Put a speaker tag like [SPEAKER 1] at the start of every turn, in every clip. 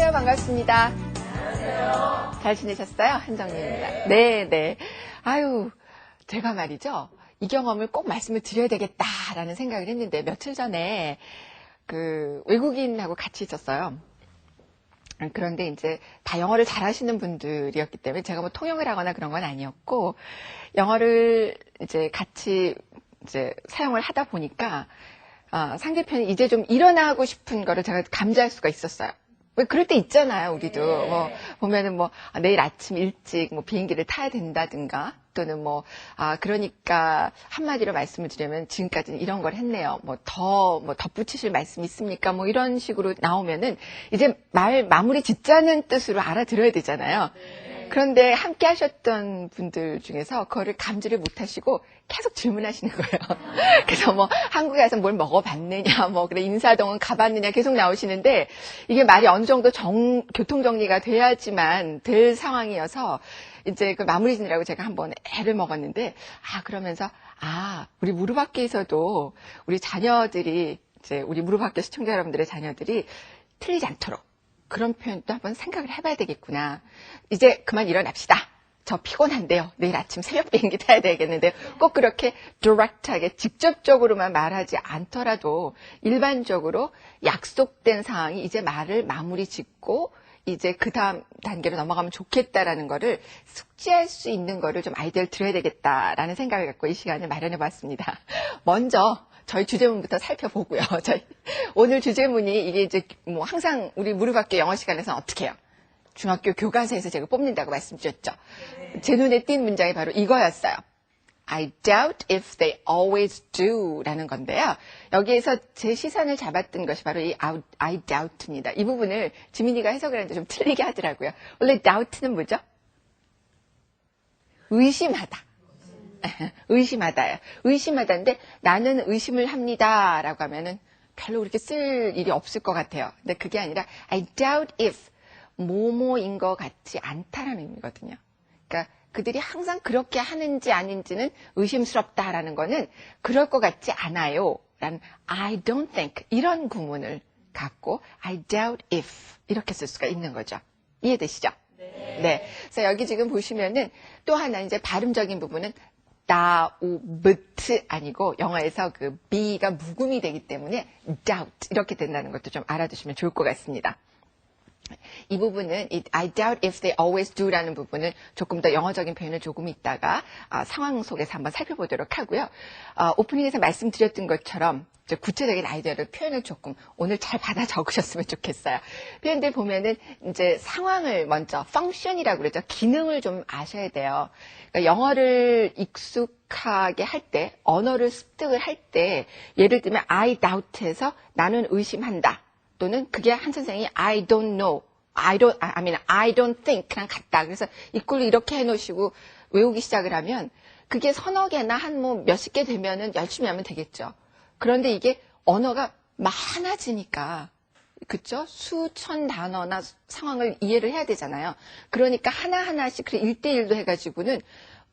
[SPEAKER 1] 안녕하세요. 반갑습니다. 안녕하세요. 잘 지내셨어요? 한정리입니다. 네. 아유, 제가 말이죠. 이 경험을 꼭 말씀을 드려야 되겠다라는 생각을 했는데 며칠 전에 그 외국인하고 같이 있었어요. 그런데 이제 다 영어를 잘하시는 분들이었기 때문에 제가 뭐 통역을 하거나 그런 건 아니었고 영어를 이제 같이 이제 사용을 하다 보니까 상대편이 이제 좀 일어나고 싶은 거를 제가 감지할 수가 있었어요. 왜 그럴 때 있잖아요, 우리도. 뭐, 보면은 뭐, 내일 아침 일찍 뭐 비행기를 타야 된다든가, 또는 뭐, 그러니까 한마디로 말씀을 드리면 지금까지는 이런 걸 했네요. 뭐 덧붙이실 말씀 있습니까? 뭐 이런 식으로 나오면은 이제 말 마무리 짓자는 뜻으로 알아들어야 되잖아요. 그런데 함께 하셨던 분들 중에서 그거를 감지를 못 하시고 계속 질문하시는 거예요. 그래서 뭐 한국에 와서 뭘 먹어봤느냐, 뭐 그래 인사동은 가봤느냐 계속 나오시는데 이게 말이 어느 정도 교통 정리가 돼야지만 될 상황이어서 이제 그 마무리 짓느라고 제가 한번 애를 먹었는데 그러면서 우리 무릎학교에서도 우리 자녀들이 이제 우리 무릎학교 시청자 여러분들의 자녀들이 틀리지 않도록 그런 표현도 한번 생각을 해봐야 되겠구나. 이제 그만 일어납시다. 저 피곤한데요. 내일 아침 새벽 비행기 타야 되겠는데 꼭 그렇게 디렉트하게 직접적으로만 말하지 않더라도 일반적으로 약속된 상황이 이제 말을 마무리 짓고 이제 그 다음 단계로 넘어가면 좋겠다라는 거를 숙지할 수 있는 거를 좀 아이디어를 드려야 되겠다라는 생각을 갖고 이 시간을 마련해 보았습니다. 먼저 저희 주제문부터 살펴보고요. 저희 오늘 주제문이 이게 이제 뭐 항상 우리 무릎학교 영어 시간에서는 어떻게 해요? 중학교 교과서에서 제가 뽑는다고 말씀드렸죠. 제 눈에 띈 문장이 바로 이거였어요. I doubt if they always do 라는 건데요. 여기에서 제 시선을 잡았던 것이 바로 이 I doubt입니다. 이 부분을 지민이가 해석을 하는데 좀 틀리게 하더라고요. 원래 doubt는 뭐죠? 의심하다. 의심하다예요. 의심하다인데 나는 의심을 합니다 라고 하면은 별로 그렇게 쓸 일이 없을 것 같아요. 근데 그게 아니라 I doubt if 뭐뭐인 것 같지 않다라는 의미거든요. 그러니까 그들이 항상 그렇게 하는지 아닌지는 의심스럽다라는 거는 그럴 것 같지 않아요 라는 I don't think 이런 구문을 갖고 I doubt if 이렇게 쓸 수가 있는 거죠. 이해되시죠? 네. 그래서 여기 지금 보시면은 또 하나 이제 발음적인 부분은 doubt 아니고 영어에서 그 B가 묵음이 되기 때문에 doubt 이렇게 된다는 것도 좀 알아두시면 좋을 것 같습니다. 이 부분은 I doubt if they always do라는 부분은 조금 더 영어적인 표현을 조금 있다가 상황 속에서 한번 살펴보도록 하고요. 오프닝에서 말씀드렸던 것처럼 구체적인 아이디어를 표현을 조금 오늘 잘 받아 적으셨으면 좋겠어요. 표현들 보면은 이제 상황을 먼저 function이라고 그러죠. 기능을 좀 아셔야 돼요. 그러니까 영어를 익숙하게 할 때, 언어를 습득을 할 때, 예를 들면 I doubt에서 나는 의심한다. 또는 그게 한 선생님이 I don't know, I don't think랑 같다. 그래서 이 꼴로 이렇게 해놓으시고 외우기 시작을 하면 그게 서너 개나 한 뭐 몇십 개 되면은 열심히 하면 되겠죠. 그런데 이게 언어가 많아지니까 그쵸? 수천 단어나 상황을 이해를 해야 되잖아요. 그러니까 하나하나씩 1대1도 해가지고는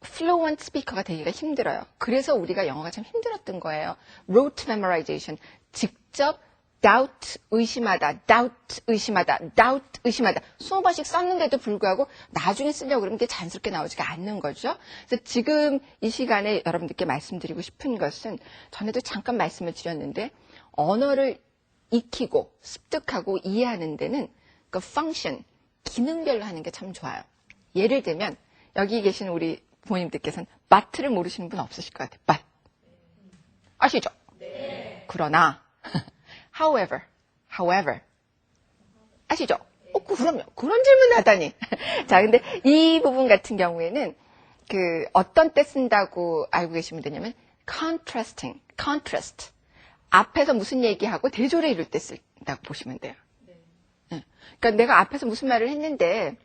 [SPEAKER 1] fluent speaker가 되기가 힘들어요. 그래서 우리가 영어가 참 힘들었던 거예요. rote memorization, 직접 doubt 의심하다, doubt 의심하다, doubt 의심하다. 20번씩 썼는데도 불구하고 나중에 쓰려고 그러면 이게 자연스럽게 나오지가 않는 거죠. 그래서 지금 이 시간에 여러분들께 말씀드리고 싶은 것은 전에도 잠깐 말씀을 드렸는데 언어를 익히고 습득하고 이해하는 데는 그 function, 기능별로 하는 게 참 좋아요. 예를 들면 여기 계신 우리 부모님들께서는 but를 모르시는 분 없으실 것 같아요. but. 아시죠? 네. 그러나 however. 아시죠? 그럼요. 그런 질문을 하다니. 자, 근데 이 부분 같은 경우에는 어떤 때 쓴다고 알고 계시면 되냐면 contrast. 앞에서 무슨 얘기하고 대조를 이룰 때 쓴다고 보시면 돼요. 네. 그러니까 내가 앞에서 무슨 말을 했는데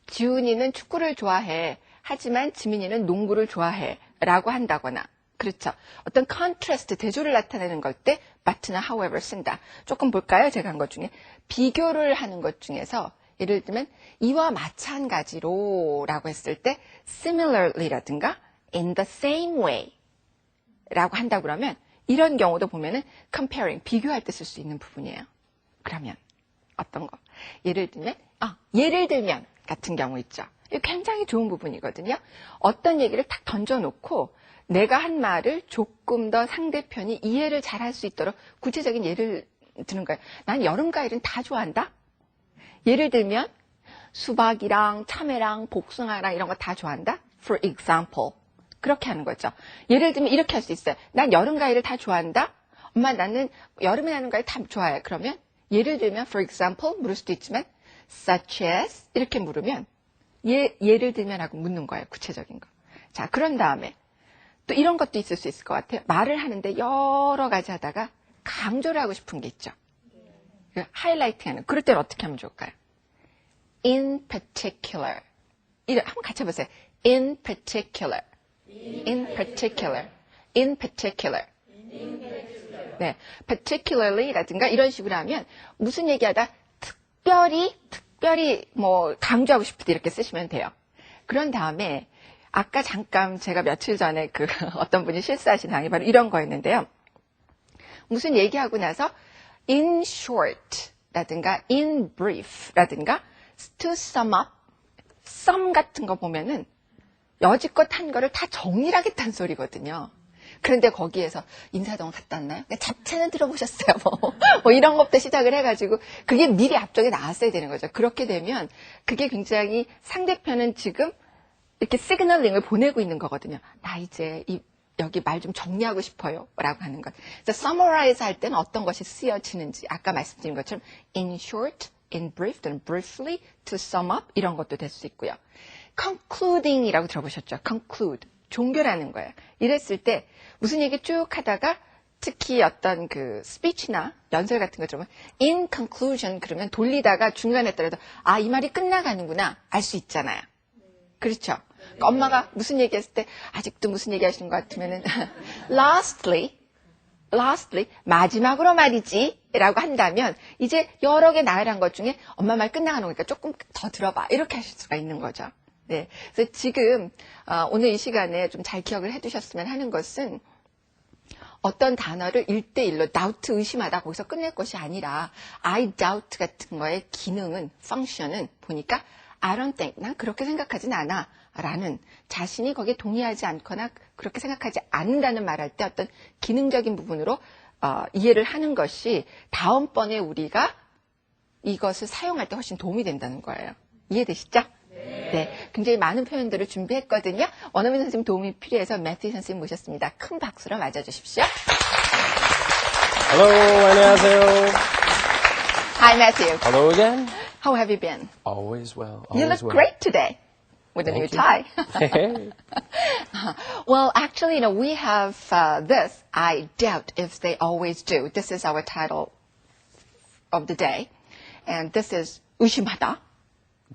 [SPEAKER 1] 지훈이는 축구를 좋아해. 하지만 지민이는 농구를 좋아해. 라고 한다거나 그렇죠. 어떤 contrast, 대조를 나타내는 걸 때 but나 however 쓴다. 조금 볼까요? 제가 한 것 중에. 비교를 하는 것 중에서 예를 들면 이와 마찬가지로 라고 했을 때 similarly라든가 in the same way 라고 한다고 그러면 이런 경우도 보면은 comparing, 비교할 때 쓸 수 있는 부분이에요. 그러면 어떤 거. 예를 들면 같은 경우 있죠. 이거 굉장히 좋은 부분이거든요. 어떤 얘기를 딱 던져놓고 내가 한 말을 조금 더 상대편이 이해를 잘할 수 있도록 구체적인 예를 드는 거예요. 난 여름 과일은 다 좋아한다. 예를 들면 수박이랑 참외랑 복숭아랑 이런 거 다 좋아한다. For example. 그렇게 하는 거죠. 예를 들면 이렇게 할 수 있어요. 난 여름 과일을 다 좋아한다. 엄마 나는 여름에 나는 과일 다 좋아해. 그러면 예를 들면 for example 물을 수도 있지만 such as 이렇게 물으면 예를 들면 하고 묻는 거예요. 구체적인 거. 자, 그런 다음에 또 이런 것도 있을 수 있을 것 같아요. 말을 하는데 여러 가지 하다가 강조를 하고 싶은 게 있죠. 하이라이팅하는. 그럴 때는 어떻게 하면 좋을까요? In particular. 한번 같이 해보세요. In particular. In particular. In particular. 네, particularly라든가 이런 식으로 하면 무슨 얘기하다 특별히 뭐 강조하고 싶을 때 이렇게 쓰시면 돼요. 그런 다음에 아까 잠깐 제가 며칠 전에 어떤 분이 실수하신 상황이 바로 이런 거였는데요. 무슨 얘기하고 나서 in short라든가 in brief라든가 to sum up, sum 같은 거 보면은 여지껏 한 거를 다 정리를 하겠다는 소리거든요. 그런데 거기에서 인사동 갔다 왔나요? 자체는 들어보셨어요. 뭐 이런 것부터 시작을 해가지고 그게 미리 앞쪽에 나왔어야 되는 거죠. 그렇게 되면 그게 굉장히 상대편은 지금 이렇게 시그널링을 보내고 있는 거거든요. 나 이제 여기 말 좀 정리하고 싶어요. 라고 하는 것. 그래서 summarize 할 때는 어떤 것이 쓰여지는지 아까 말씀드린 것처럼 in short, in brief, 또는 briefly, to sum up 이런 것도 될 수 있고요. concluding이라고 들어보셨죠? conclude. 종결하는 거예요. 이랬을 때 무슨 얘기 쭉 하다가 특히 어떤 스피치나 연설 같은 거 들으면 in conclusion 그러면 돌리다가 중간에 떨어도 이 말이 끝나가는구나 알 수 있잖아요. 그렇죠? 그러니까 엄마가 무슨 얘기했을 때 아직도 무슨 얘기하시는 것 같으면은 lastly 마지막으로 말이지 라고 한다면 이제 여러 개 나열한 것 중에 엄마 말 끝나가는 거니까 조금 더 들어봐 이렇게 하실 수가 있는 거죠. 네, 그래서 지금 오늘 이 시간에 좀 잘 기억을 해두셨으면 하는 것은 어떤 단어를 1대1로 doubt 의심하다 거기서 끝낼 것이 아니라 I doubt 같은 거의 기능은 펑션은 보니까 I don't think 난 그렇게 생각하진 않아 라는 자신이 거기에 동의하지 않거나 그렇게 생각하지 않는다는 말할 때 어떤 기능적인 부분으로 이해를 하는 것이 다음번에 우리가 이것을 사용할 때 훨씬 도움이 된다는 거예요. 이해되시죠? 네, 굉장히 많은 표현들을 준비했거든요. 원어민 선생님 도움이 필요해서 매튜 선생님 모셨습니다. 큰 박수로 맞아주십시오.
[SPEAKER 2] Hello, 안녕하세요.
[SPEAKER 1] Hi, Matthew.
[SPEAKER 2] Hello again.
[SPEAKER 1] How have you been?
[SPEAKER 2] Always well.
[SPEAKER 1] You
[SPEAKER 2] Always
[SPEAKER 1] look
[SPEAKER 2] well.
[SPEAKER 1] great today with a new tie. Well, actually, we have this. I doubt if they always do. This is our title of the day. And this is 의심하다.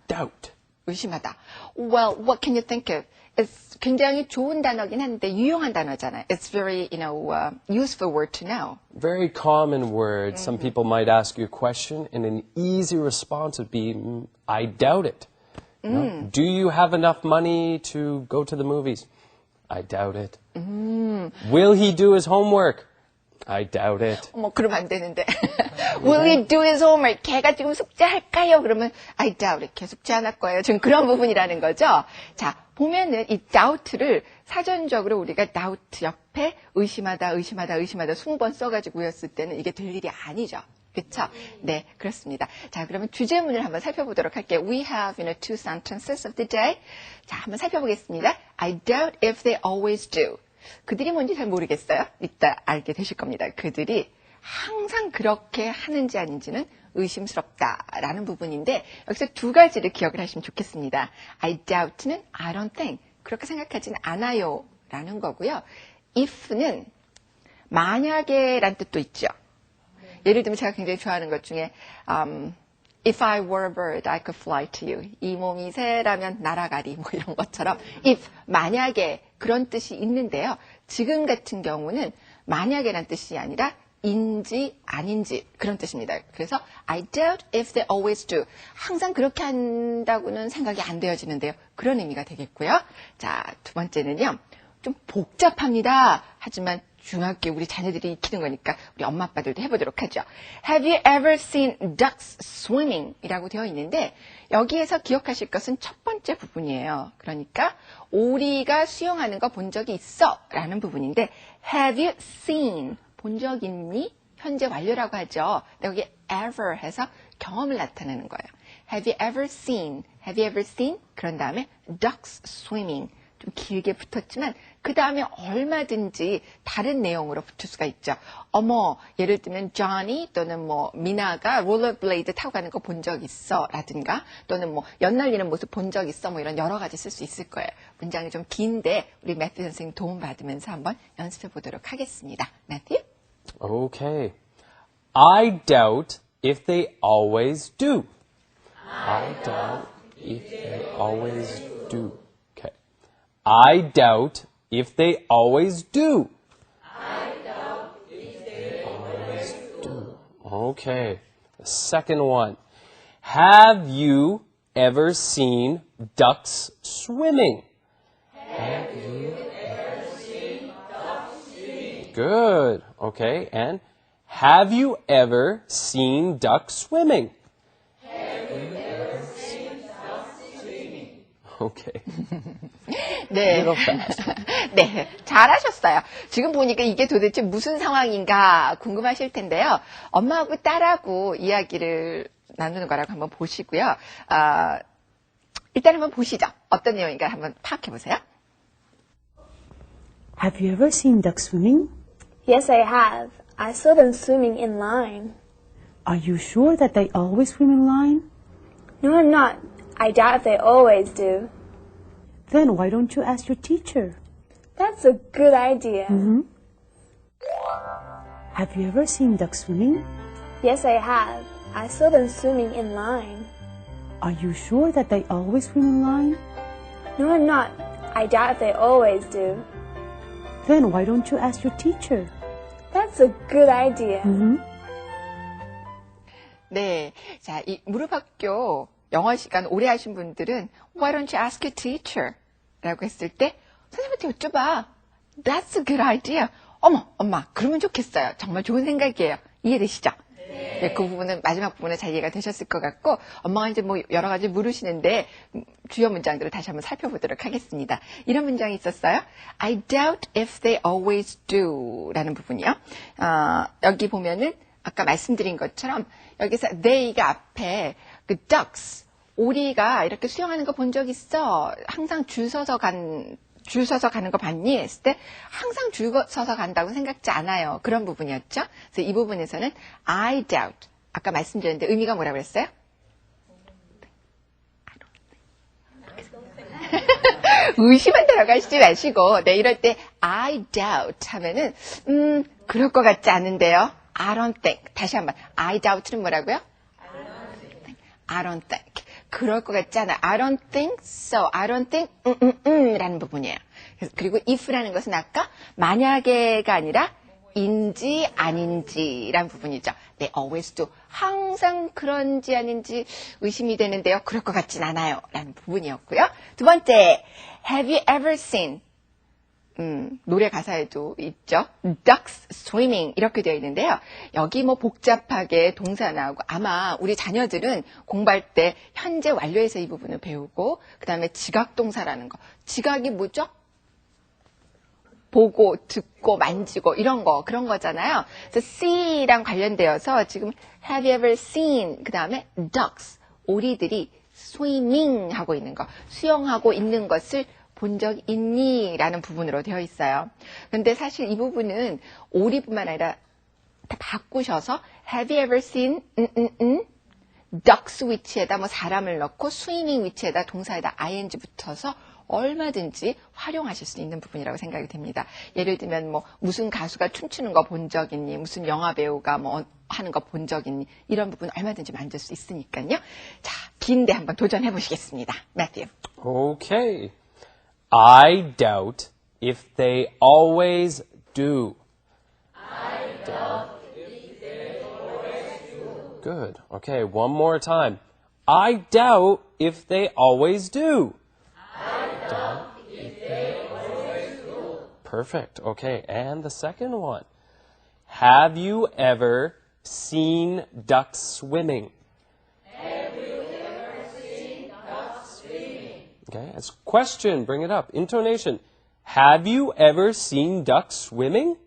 [SPEAKER 2] Doubt.
[SPEAKER 1] 의심하다. Well, what can you think of? It's 굉장히 좋은 단어긴 한데 유용한 단어잖아요. It's very, useful word to know.
[SPEAKER 2] Very common word. Some people might ask you a question, and an easy response would be, I doubt it. You know? Do you have enough money to go to the movies? I doubt it. Will he do his homework? I doubt it.
[SPEAKER 1] 그러면 안 되는데. Will he do his homework? 걔가 지금 숙제할까요? 그러면 I doubt it. 걔 숙제 안 할 거예요. 지금 그런 부분이라는 거죠. 자, 보면은 이 doubt를 사전적으로 우리가 doubt 옆에 의심하다 20번 써가지고 외웠을 때는 이게 될 일이 아니죠. 그렇죠? 네, 그렇습니다. 자, 그러면 주제문을 한번 살펴보도록 할게요. We have, two sentences of the day. 자, 한번 살펴보겠습니다. I doubt if they always do. 그들이 뭔지 잘 모르겠어요. 이따 알게 되실 겁니다. 그들이 항상 그렇게 하는지 아닌지는 의심스럽다라는 부분인데 여기서 두 가지를 기억을 하시면 좋겠습니다. I doubt는 I don't think. 그렇게 생각하진 않아요 라는 거고요. if는 만약에란 뜻도 있죠. 예를 들면 제가 굉장히 좋아하는 것 중에 If I were a bird, I could fly to you. 이 몸이 새라면 날아가리 뭐 이런 것처럼 if, 만약에 그런 뜻이 있는데요. 지금 같은 경우는 만약에란 뜻이 아니라 인지 아닌지 그런 뜻입니다. 그래서 I doubt if they always do. 항상 그렇게 한다고는 생각이 안 되어지는데요. 그런 의미가 되겠고요. 자, 두 번째는요. 좀 복잡합니다. 하지만 중학교 우리 자녀들이 익히는 거니까 우리 엄마 아빠들도 해보도록 하죠. Have you ever seen ducks swimming? 이라고 되어 있는데 여기에서 기억하실 것은 첫 번째 부분이에요. 그러니까 오리가 수영하는 거 본 적이 있어 라는 부분인데 Have you seen? 본 적 있니? 현재 완료라고 하죠. 근데 여기 ever 해서 경험을 나타내는 거예요. Have you ever seen? Have you ever seen? 그런 다음에 ducks swimming. 좀 길게 붙었지만 그 다음에 얼마든지 다른 내용으로 붙을 수가 있죠. 어머, 예를 들면 Johnny 또는 뭐 미나가 롤러블레이드 타고 가는 거 본 적 있어 라든가 또는 뭐 연날리는 모습 본 적 있어 뭐 이런 여러 가지 쓸 수 있을 거예요. 문장이 좀 긴데 우리 매튜 선생님 도움 받으면서 한번 연습해 보도록 하겠습니다. 매튜?
[SPEAKER 2] Okay. I doubt if they always do. I doubt if they always do. Okay. I doubt if they always do. I doubt if they always do. Okay. The second one. Have you ever seen ducks swimming? Have you ever seen ducks swimming? Good. Okay. And have you ever seen ducks swimming? Okay.
[SPEAKER 1] 네. 네, 잘하셨어요. 지금 보니까 이게 도대체 무슨 상황인가 궁금하실 텐데요. 엄마하고 딸하고 이야기를 나누는 거라고 한번 보시고요. 일단 한번 보시죠. 어떤 내용인가 한번 파악해 보세요.
[SPEAKER 3] Have you ever seen ducks swimming?
[SPEAKER 4] Yes, I have. I saw them swimming in line.
[SPEAKER 3] Are you sure that they always swim in line?
[SPEAKER 4] No, I'm not. I doubt if they always do.
[SPEAKER 3] Then why don't you ask your teacher?
[SPEAKER 4] That's a good idea.
[SPEAKER 3] Have you ever seen ducks swimming?
[SPEAKER 4] Yes, I have. I saw them swimming in line.
[SPEAKER 3] Are you sure that they always swim in line?
[SPEAKER 4] No, I'm not. I doubt if they always do.
[SPEAKER 3] Then why don't you ask your teacher?
[SPEAKER 4] That's a good idea.
[SPEAKER 1] 네, 자, 이 무릎학교 영어 시간 오래 하신 분들은 Why don't you ask your teacher? 라고 했을 때 선생님한테 여쭤봐. That's a good idea. 어머, 엄마, 그러면 좋겠어요. 정말 좋은 생각이에요. 이해되시죠? 네, 그 부분은 마지막 부분은 잘 이해가 되셨을 것 같고 엄마가 이제 뭐 여러 가지 물으시는데 주요 문장들을 다시 한번 살펴보도록 하겠습니다. 이런 문장이 있었어요. I doubt if they always do 라는 부분이요. 여기 보면은 아까 말씀드린 것처럼 여기서 they가 앞에 그 ducks, 오리가 이렇게 수영하는 거 본 적 있어? 항상 줄 서서 가는 거 봤니? 했을 때 항상 줄 서서 간다고 생각지 않아요. 그런 부분이었죠. 그래서 이 부분에서는 I doubt. 아까 말씀드렸는데 의미가 뭐라고 그랬어요? 의심한다라고 하시지 마시고 네, 이럴 때 I doubt 하면은 그럴 것 같지 않은데요. I don't think. 다시 한번 I doubt는 뭐라고요? I don't think. 그럴 것 같지 않아. I don't think so. I don't think 라는 부분이에요. 그리고 if라는 것은 아까 만약에가 아니라 인지 아닌지라는 부분이죠. They always do. 항상 그런지 아닌지 의심이 되는데요. 그럴 것 같진 않아요. 라는 부분이었고요. 두 번째, have you ever seen? 노래 가사에도 있죠. ducks swimming 이렇게 되어 있는데요. 여기 뭐 복잡하게 동사 나오고 아마 우리 자녀들은 공부할 때 현재 완료해서 이 부분을 배우고 그 다음에 지각동사라는 거. 지각이 뭐죠? 보고, 듣고, 만지고 이런 거 그런 거잖아요. 그래서 see랑 관련되어서 지금 have you ever seen 그 다음에 ducks 오리들이 swimming 하고 있는 거 수영하고 있는 것을 본 적 있니? 라는 부분으로 되어 있어요. 그런데 사실 이 부분은 오리뿐만 아니라 다 바꾸셔서 have you ever seen ducks 위치에다 뭐 사람을 넣고 swimming 위치에다 동사에다 ing 붙어서 얼마든지 활용하실 수 있는 부분이라고 생각이 됩니다. 예를 들면 뭐 무슨 가수가 춤추는 거 본 적 있니? 무슨 영화 배우가 뭐 하는 거 본 적 있니? 이런 부분 얼마든지 만들 수 있으니까요. 자, 긴데 한번 도전해 보시겠습니다. 매튜.
[SPEAKER 2] Okay. I doubt if they always do. I doubt if they always do. Good. Okay, one more time. I doubt if they always do. I doubt if they always do. Perfect. Okay, and the second one. Have you ever seen ducks swimming? Okay, as question, bring it up. Intonation. Have you ever seen ducks swimming?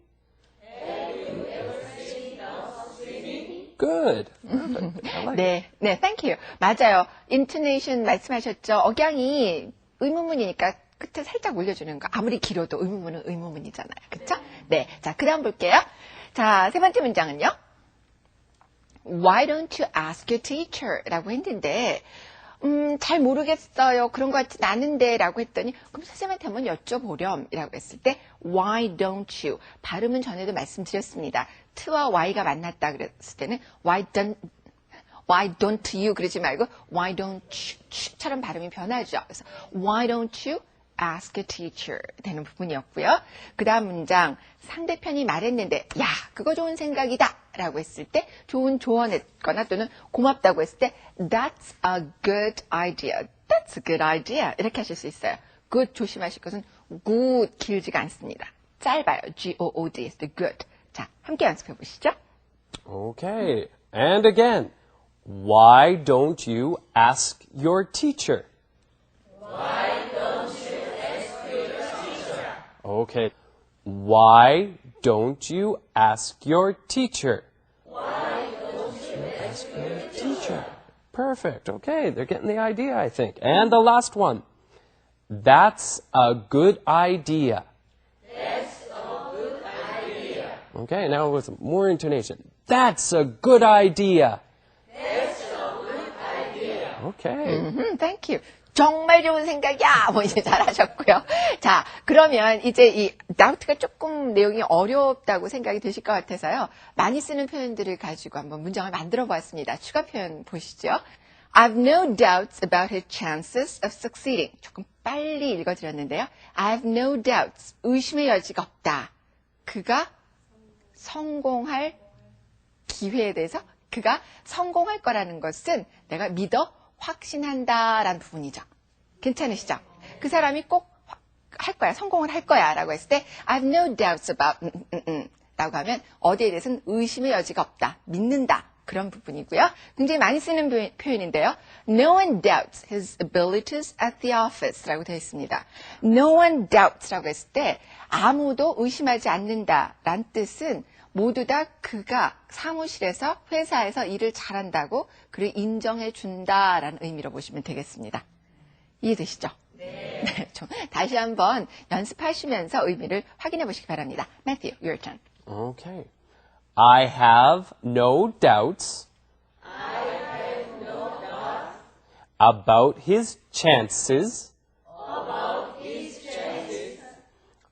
[SPEAKER 2] Good. Perfect. I like it.
[SPEAKER 1] 네, thank you. 맞아요. intonation 말씀하셨죠. 억양이 의문문이니까 끝에 살짝 올려주는 거. 아무리 길어도 의문문은 의문문이잖아요. 그쵸? 네. 자, 그 다음 볼게요. 자, 세 번째 문장은요. Why don't you ask your teacher? 라고 했는데, 잘 모르겠어요. 그런 것 같진 않은데 라고 했더니 그럼 선생님한테 한번 여쭤보렴 이라고 했을 때 Why don't you? 발음은 전에도 말씀드렸습니다. t와 y가 만났다 그랬을 때는 Why don't you? 그러지 말고 Why don't you처럼 발음이 변하죠. 그래서 Why don't you ask a teacher 되는 부분이었고요. 그 다음 문장 상대편이 말했는데 야 그거 좋은 생각이다 라고 했을 때 좋은 조언했거나 또는 고맙다고 했을 때 That's a good idea. That's a good idea. 이렇게 하실 수 있어요. good 조심하실 것은 good 길지가 않습니다. 짧아요. G-O-O-D. is the good. 자, 함께 연습해 보시죠.
[SPEAKER 2] Okay, and again. Why don't you ask your teacher? Okay. Why don't you ask your teacher? Ask your teacher. Perfect. Okay, they're getting the idea, I think. And the last one. That's a good idea. Okay, now with more intonation. That's a good idea. Okay.
[SPEAKER 1] Thank you. 정말 좋은 생각이야! 뭐 이제 잘하셨고요. 자, 그러면 이제 이 doubt가 조금 내용이 어렵다고 생각이 되실 것 같아서요. 많이 쓰는 표현들을 가지고 한번 문장을 만들어 보았습니다. 추가 표현 보시죠. I've no doubts about his chances of succeeding. 조금 빨리 읽어드렸는데요. I've no doubts. 의심의 여지가 없다. 그가 성공할 기회에 대해서 그가 성공할 거라는 것은 내가 믿어 확신한다라는 부분이죠. 괜찮으시죠? 그 사람이 꼭 할 거야, 성공을 할 거야 라고 했을 때 I've no doubts about 라고 하면 어디에 대해서는 의심의 여지가 없다, 믿는다 그런 부분이고요. 굉장히 많이 쓰는 표현인데요. No one doubts his abilities at the office 라고 되어 있습니다. No one doubts 라고 했을 때 아무도 의심하지 않는다 라는 뜻은 모두 다 그가 사무실에서 회사에서 일을 잘한다고 그를 인정해 준다라는 의미로 보시면 되겠습니다. 이해되시죠? 네. 좀 다시 한번 연습하시면서 의미를 확인해 보시기 바랍니다. Matthew, your turn.
[SPEAKER 2] Okay. I have no doubts about his chances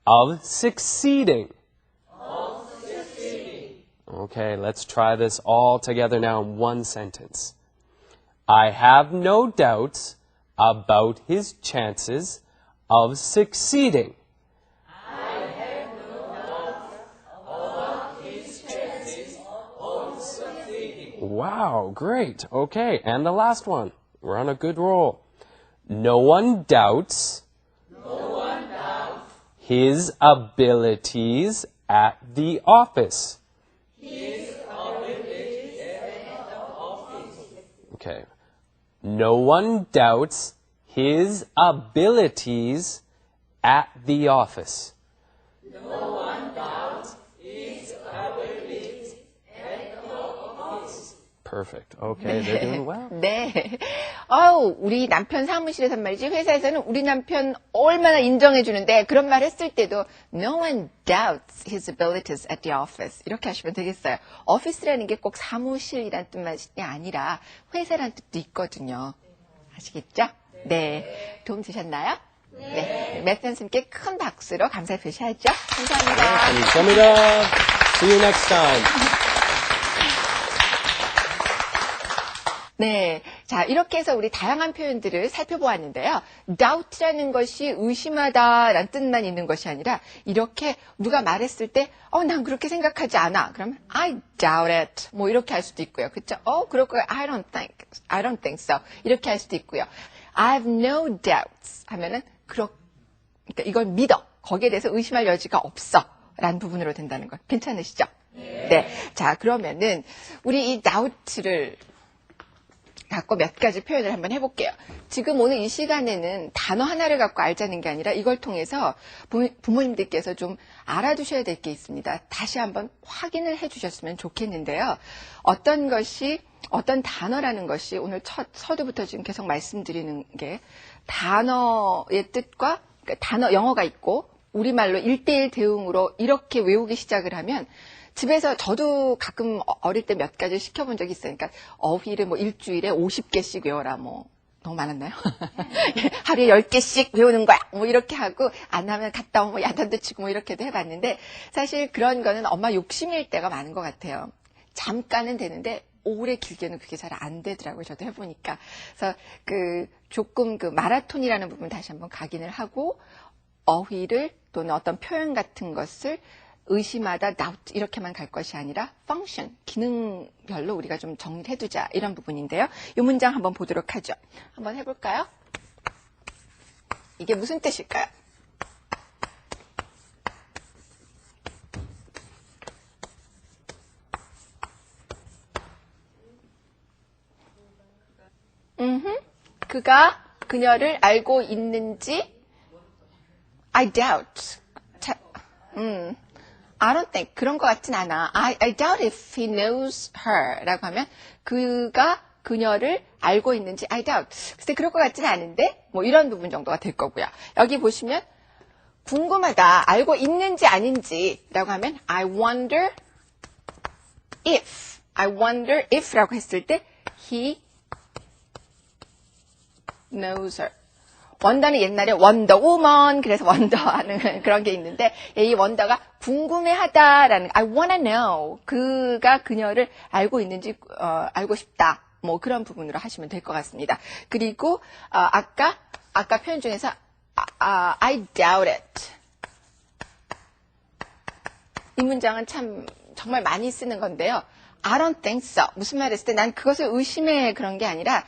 [SPEAKER 2] of succeeding. Okay, let's try this all together now in one sentence. I have no doubts about his chances of succeeding. Wow, great. Okay, and the last one. We're on a good roll. No one doubts his abilities at the office. Okay. No one doubts his abilities at the office. Perfect. Okay, they're doing well.
[SPEAKER 1] 네. 우리 남편 사무실에서 말이지 회사에서는 우리 남편 얼마나 인정해 주는데 그런 말 했을 때도 No one doubts his abilities at the office. 이렇게 하시면 되겠어요. 오피스라는 게 꼭 사무실이란 뜻만이 아니라 회사란 뜻도 있거든요. 아시겠죠? 네. 도움 되셨나요? 네. 매트 선생님께 큰 박수로 감사 표시하죠. 감사합니다.
[SPEAKER 2] 감사합니다. See you next time.
[SPEAKER 1] 네. 자, 이렇게 해서 우리 다양한 표현들을 살펴보았는데요. doubt라는 것이 의심하다라는 뜻만 있는 것이 아니라 이렇게 누가 말했을 때 난 그렇게 생각하지 않아. 그러면 I doubt it. 뭐 이렇게 할 수도 있고요. 그렇죠? 그럴 거예요. I don't think so. 이렇게 할 수도 있고요. I have no doubts 하면은 그러니까 이걸 믿어. 거기에 대해서 의심할 여지가 없어. 라는 부분으로 된다는 것. 괜찮으시죠? 네. 자, 그러면은 우리 이 doubt를 갖고 몇 가지 표현을 한번 해볼게요. 지금 오늘 이 시간에는 단어 하나를 갖고 알자는 게 아니라 이걸 통해서 부모님들께서 좀 알아두셔야 될 게 있습니다. 다시 한번 확인을 해주셨으면 좋겠는데요. 어떤 단어라는 것이 오늘 첫 서두부터 지금 계속 말씀드리는 게 단어의 뜻과 단어 영어가 있고 우리말로 1:1 대응으로 이렇게 외우기 시작을 하면 집에서 저도 가끔 어릴 때 몇 가지 시켜본 적이 있어요. 그러니까 어휘를 뭐 일주일에 50개씩 외워라 뭐 너무 많았나요? 하루에 10개씩 외우는 거야. 뭐 이렇게 하고 안 하면 갔다 오면 뭐 야단도 치고 뭐 이렇게도 해봤는데 사실 그런 거는 엄마 욕심일 때가 많은 것 같아요. 잠깐은 되는데 오래 길게는 그게 잘 안 되더라고요. 저도 해보니까. 그래서 조금 마라톤이라는 부분 다시 한번 각인을 하고 어휘를 또는 어떤 표현 같은 것을 의심하다, doubt 이렇게만 갈 것이 아니라 function, 기능별로 우리가 좀 정리를 해두자 이런 부분인데요. 이 문장 한번 보도록 하죠. 한번 해볼까요? 이게 무슨 뜻일까요? 그가 그녀를 알고 있는지 I doubt. I don't think. 그런 것 같진 않아. I doubt if he knows her. 라고 하면 그가 그녀를 알고 있는지 I doubt. 글쎄 그럴 것 같진 않은데 뭐 이런 부분 정도가 될 거고요. 여기 보시면 궁금하다. 알고 있는지 아닌지 라고 하면 I wonder if 라고 했을 때 he knows her. 원더는 옛날에 원더우먼 그래서 원더하는 그런 게 있는데 이 원더가 궁금해하다라는 I wanna know 그가 그녀를 알고 있는지 알고 싶다 뭐 그런 부분으로 하시면 될 것 같습니다. 그리고 아까 표현 중에서 I doubt it 이 문장은 참 정말 많이 쓰는 건데요. I don't think so 무슨 말 했을 때 난 그것을 의심해 그런 게 아니라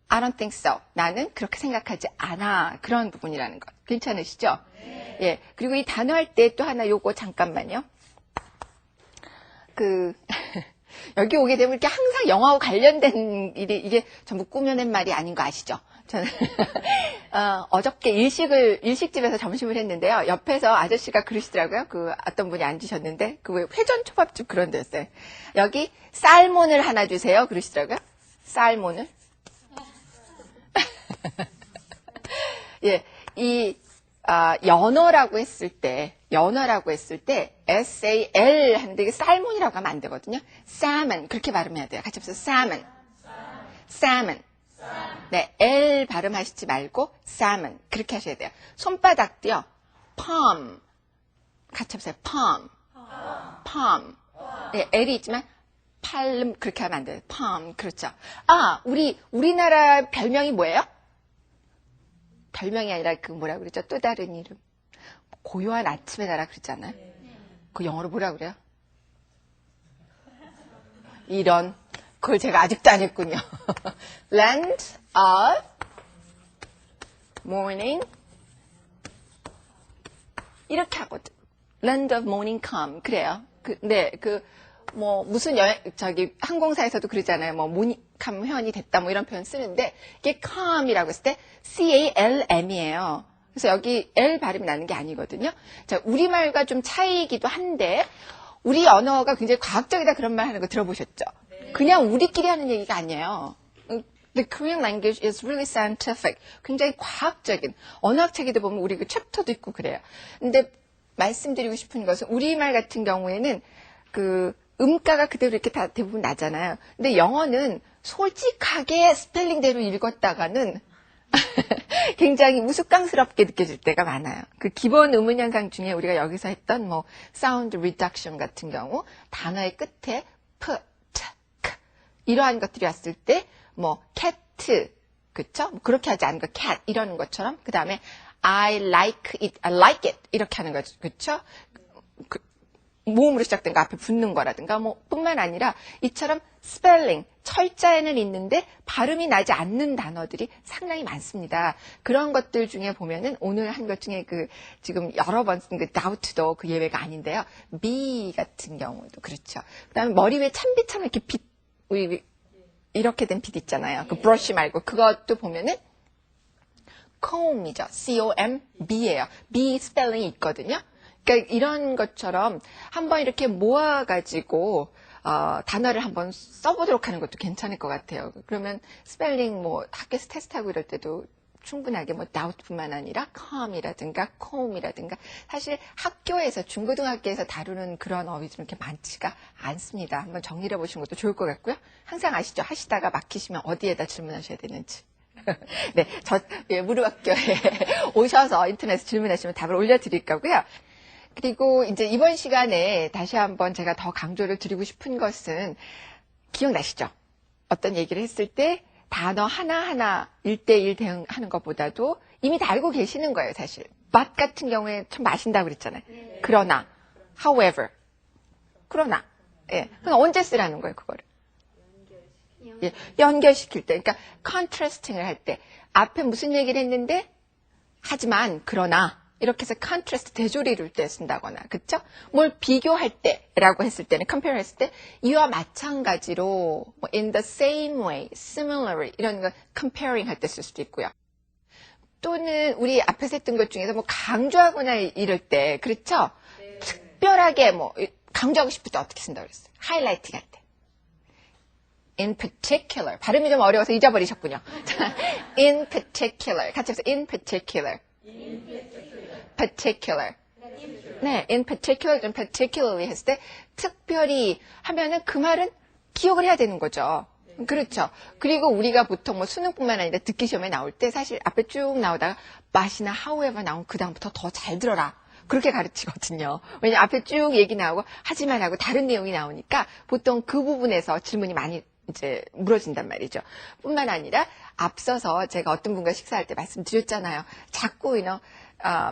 [SPEAKER 1] I don't think so. 나는 그렇게 생각하지 않아. 그런 부분이라는 것. 괜찮으시죠? 네. 예. 그리고 이 단어 할 때 또 하나 요거 잠깐만요. 여기 오게 되면 이렇게 항상 영화하고 관련된 일이 이게 전부 꾸며낸 말이 아닌 거 아시죠? 저는 어저께 일식집에서 점심을 했는데요. 옆에서 아저씨가 그러시더라고요. 어떤 분이 앉으셨는데 왜 회전 초밥집 그런 데였어요. 여기 쌀몬을 하나 주세요. 그러시더라고요. 쌀몬을. 예, 연어라고 했을 때 SAL 하는데 이게 살몬이라고 하면 안 되거든요. salmon 그렇게 발음해야 돼요. 같이 합시다. salmon. 네, L 발음하시지 말고 salmon 그렇게 하셔야 돼요. 손바닥도요. palm 같이 합시다. palm. 네, L이 있지만 팔름 그렇게 하면 안 돼요. palm 그렇죠. 우리나라 별명이 뭐예요? 별명이 아니라 뭐라 그러죠? 또 다른 이름. 고요한 아침의 나라 그러잖아요. 그 영어로 뭐라 그래요? 이런. 그걸 제가 아직도 안 했군요. Land of morning. 이렇게 하거든. Land of morning come. 그래요. 무슨 항공사에서도 그러잖아요. 모니캄 회원이 됐다, 이런 표현 쓰는데, 이게 calm이라고 했을 때, CALM이에요. 그래서 여기 L 발음이 나는 게 아니거든요. 자, 우리말과 좀 차이이기도 한데, 우리 언어가 굉장히 과학적이다 그런 말 하는 거 들어보셨죠? 네. 그냥 우리끼리 하는 얘기가 아니에요. The Korean language is really scientific. 굉장히 과학적인, 언어학 책에도 보면 우리 챕터도 있고 그래요. 근데 말씀드리고 싶은 것은, 우리말 같은 경우에는 음가가 그대로 이렇게 다 대부분 나잖아요. 근데 영어는 솔직하게 스펠링대로 읽었다가는 굉장히 우스꽝스럽게 느껴질 때가 많아요. 기본 의문 현상 중에 우리가 여기서 했던 사운드 리덕션 같은 경우 단어의 끝에 p, t, k 이러한 것들이 왔을 때 cat 그쵸? 그렇게 하지 않은 거 cat 이러는 것처럼 그 다음에 I like it 이렇게 하는 거죠. 그쵸? 모음으로 시작된 거 앞에 붙는 거라든가 뭐 뿐만 아니라 이처럼 스펠링, 철자에는 있는데 발음이 나지 않는 단어들이 상당히 많습니다. 그런 것들 중에 보면은 오늘 한 것 중에 그 지금 여러 번 쓴 그 doubt도 그 예외가 아닌데요. be 같은 경우도 그렇죠. 그다음에 머리 위에 찬비처럼 이렇게 빛, 우리 이렇게 된 빛 있잖아요. 그 브러쉬 말고 그것도 보면은 comb이죠. C-O-M-B예요. B 스펠링이 있거든요. 그러니까 이런 것처럼 한번 이렇게 모아가지고 단어를 한번 써보도록 하는 것도 괜찮을 것 같아요. 그러면 스펠링 뭐 학교에서 테스트하고 이럴 때도 충분하게 뭐 doubt뿐만 아니라 calm이라든가 comb이라든가 사실 학교에서 중고등학교에서 다루는 그런 어휘 좀 이렇게 많지가 않습니다. 한번 정리를 해보시는 것도 좋을 것 같고요. 항상 아시죠? 하시다가 막히시면 어디에다 질문하셔야 되는지. 네, 무료학교에 오셔서 인터넷에 질문하시면 답을 올려드릴 거고요. 그리고 이제 이번 시간에 다시 한번 제가 더 강조를 드리고 싶은 것은 기억나시죠? 어떤 얘기를 했을 때 단어 하나하나 1대1 대응하는 것보다도 이미 다 알고 계시는 거예요, 사실. but 같은 경우에 참 마신다고 그랬잖아요. 그러나, however, 그러나, 예. 그럼 언제 쓰라는 거예요, 그거를? 예, 연결시킬 때, 그러니까 contrasting을 할 때 앞에 무슨 얘기를 했는데 하지만 그러나 이렇게 해서 contrast 대조리를 때 쓴다거나 그렇죠? 뭘 비교할 때라고 했을 때는 compare 했을 때 이와 마찬가지로 뭐 in the same way, similarly 이런 거 comparing 할 때 쓸 수도 있고요. 또는 우리 앞에서 했던 것 중에서 뭐 강조하거나 이럴 때 그렇죠? 특별하게 뭐 강조하고 싶을 때 어떻게 쓴다고 그랬어요? 하이라이팅 할 때. In particular. 발음이 좀 어려워서 잊어버리셨군요. In particular. 같이 해서 in particular. particular. 네, in particular, 좀 particularly 했을 때 특별히 하면은 그 말은 기억을 해야 되는 거죠. 그렇죠. 그리고 우리가 보통 뭐 수능뿐만 아니라 듣기 시험에 나올 때 사실 앞에 쭉 나오다가 맛이나 however 나오면 그 다음부터 더 잘 들어라. 그렇게 가르치거든요. 왜냐면 앞에 쭉 얘기 나오고 하지만 하고 다른 내용이 나오니까 보통 그 부분에서 질문이 많이 이제 물어진단 말이죠. 뿐만 아니라 앞서서 제가 어떤 분과 식사할 때 말씀드렸잖아요. 자꾸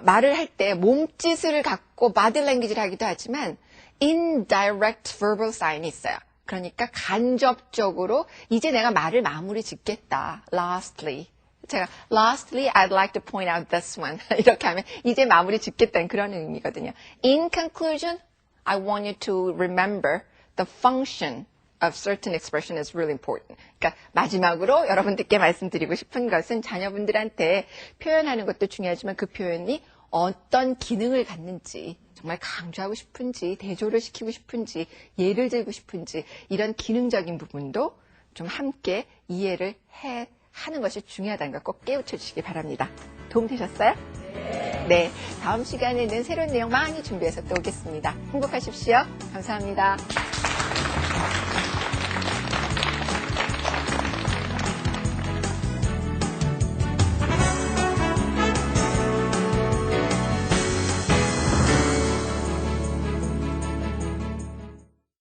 [SPEAKER 1] 말을 할 때 몸짓을 갖고 body language를 하기도 하지만 indirect verbal sign이 있어요. 그러니까 간접적으로 이제 내가 말을 마무리 짓겠다. Lastly. 제가 lastly, I'd like to point out this one. 이렇게 하면 이제 마무리 짓겠다는 그런 의미거든요. In conclusion, I want you to remember the function of certain expression is really important. 그러니까 마지막으로 여러분들께 말씀드리고 싶은 것은 자녀분들한테 표현하는 것도 중요하지만 그 표현이 어떤 기능을 갖는지 정말 강조하고 싶은지 대조를 시키고 싶은지 예를 들고 싶은지 이런 기능적인 부분도 좀 함께 이해를 하는 것이 중요하다는 걸 꼭 깨우쳐 주시기 바랍니다. 도움 되셨어요? 네. 다음 시간에는 새로운 내용 많이 준비해서 또 오겠습니다. 행복하십시오. 감사합니다.